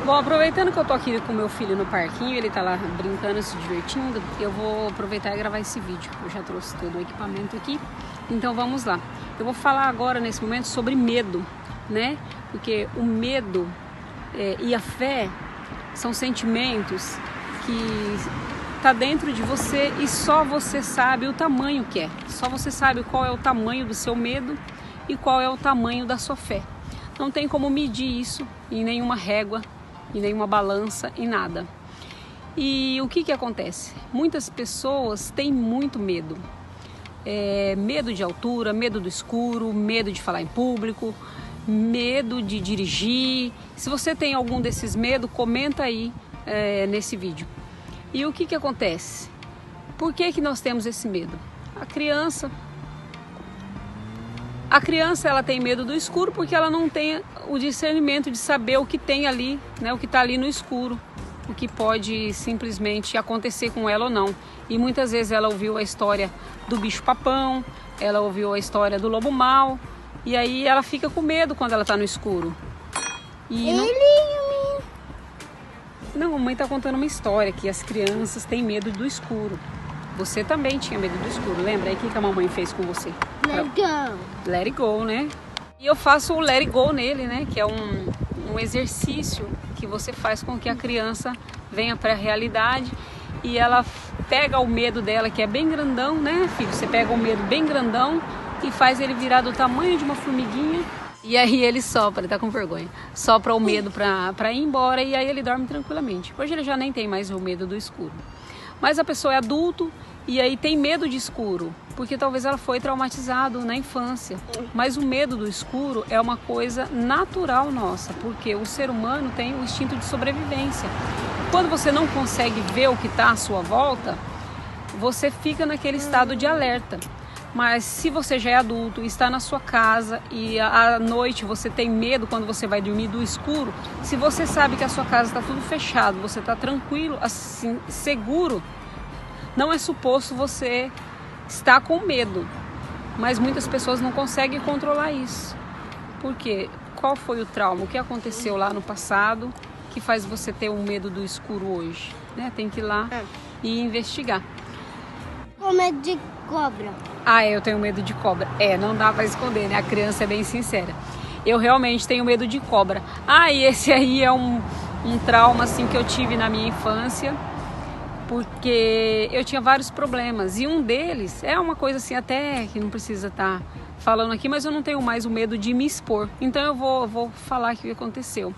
Bom, aproveitando que eu tô aqui com meu filho no parquinho, ele tá lá brincando, se divertindo, eu vou aproveitar e gravar esse vídeo. Eu já trouxe todo o equipamento aqui, então vamos lá. Eu vou falar agora, nesse momento, sobre medo, né? Porque o medo e a fé são sentimentos que tá dentro de você e só você sabe o tamanho que é. Só você sabe qual é o tamanho do seu medo e qual é o tamanho da sua fé. Não tem como medir isso em nenhuma régua, em nenhuma balança, em nada. E o que acontece? Muitas pessoas têm muito medo. Medo de altura, medo do escuro, medo de falar em público, medo de dirigir. Se você tem algum desses medos, comenta aí nesse vídeo. E o que acontece? Por que nós temos esse medo? A criança ela tem medo do escuro porque ela não tem o discernimento de saber o que tem ali, né, o que está ali no escuro, o que pode simplesmente acontecer com ela ou não. E muitas vezes ela ouviu a história do bicho-papão, ela ouviu a história do lobo mau, e aí ela fica com medo quando ela está no escuro. Não, a mãe está contando uma história que as crianças têm medo do escuro. Você também tinha medo do escuro, lembra? Aí o que a mamãe fez com você? Let it go. Let it go, né? E eu faço o let it go nele, né? Que é um exercício que você faz com que a criança venha para a realidade e ela pega o medo dela, que é bem grandão, né, filho? Você pega o medo bem grandão e faz ele virar do tamanho de uma formiguinha. E aí ele sopra, ele tá com vergonha. Sopra o medo pra ir embora e aí ele dorme tranquilamente. Hoje ele já nem tem mais o medo do escuro. Mas a pessoa é adulto e aí tem medo de escuro, porque talvez ela foi traumatizada na infância. Mas o medo do escuro é uma coisa natural nossa, porque o ser humano tem o instinto de sobrevivência. Quando você não consegue ver o que está à sua volta, você fica naquele estado de alerta. Mas se você já é adulto, está na sua casa e à noite você tem medo quando você vai dormir do escuro, se você sabe que a sua casa está tudo fechado, você está tranquilo, assim, seguro, não é suposto você estar com medo. Mas muitas pessoas não conseguem controlar isso. Por quê? Qual foi o trauma? O que aconteceu lá no passado que faz você ter um medo do escuro hoje? Né? Tem que ir lá e investigar. Com medo de cobra. Eu tenho medo de cobra. Não dá pra esconder, né? A criança é bem sincera. Eu realmente tenho medo de cobra. E esse aí é um trauma, assim, que eu tive na minha infância, porque eu tinha vários problemas. E um deles é uma coisa, assim, até que não precisa estar falando aqui, mas eu não tenho mais o medo de me expor. Então eu vou falar o que aconteceu.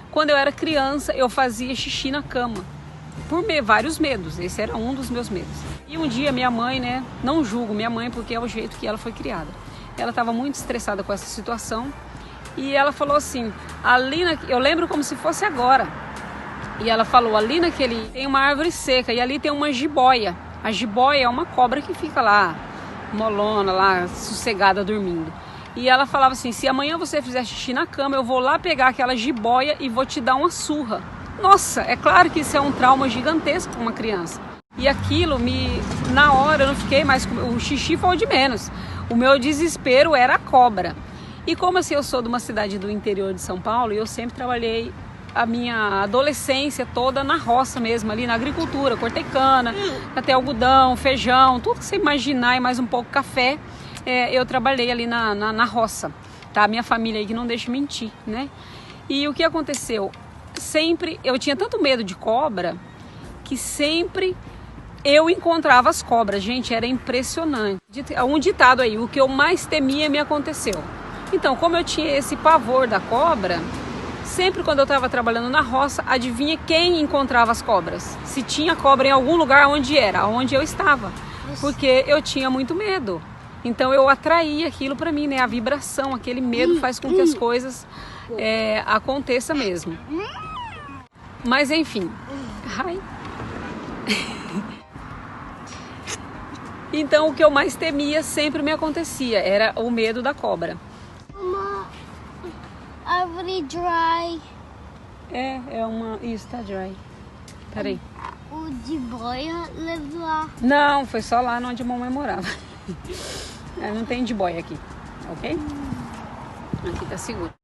Quando eu era criança, eu fazia xixi na cama. Por vários medos, esse era um dos meus medos. E um dia minha mãe, né, não julgo minha mãe porque é o jeito que ela foi criada. Ela estava muito estressada com essa situação e ela falou assim, eu lembro como se fosse agora. E ela falou, ali tem uma árvore seca e ali tem uma jiboia. A jiboia é uma cobra que fica lá, molona, lá, sossegada, dormindo. E ela falava assim, se amanhã você fizer xixi na cama, eu vou lá pegar aquela jiboia e vou te dar uma surra. Nossa, é claro que isso é um trauma gigantesco para uma criança. E aquilo na hora eu não fiquei mais, o xixi foi o de menos. O meu desespero era a cobra. E como assim eu sou de uma cidade do interior de São Paulo, e eu sempre trabalhei a minha adolescência toda na roça mesmo, ali na agricultura, cortei cana, até algodão, feijão, tudo que você imaginar e mais um pouco café, eu trabalhei ali na roça, tá? Minha família aí que não deixa mentir, né? E o que aconteceu? Sempre eu tinha tanto medo de cobra que sempre eu encontrava as cobras. Gente, era impressionante. Um ditado aí, o que eu mais temia me aconteceu. Então, como eu tinha esse pavor da cobra, sempre quando eu estava trabalhando na roça, adivinha quem encontrava as cobras? Se tinha cobra em algum lugar, onde era? Onde eu estava. Porque eu tinha muito medo. Então eu atraía aquilo para mim, né? A vibração, aquele medo faz com que as coisas aconteçam mesmo. Mas enfim. Então o que eu mais temia sempre me acontecia, era o medo da cobra. Uma árvore dry. Isso, tá dry. Peraí. O jiboia levou lá. Não, foi só lá onde a mamãe morava. Não tem jiboia aqui, ok? Aqui tá seguro.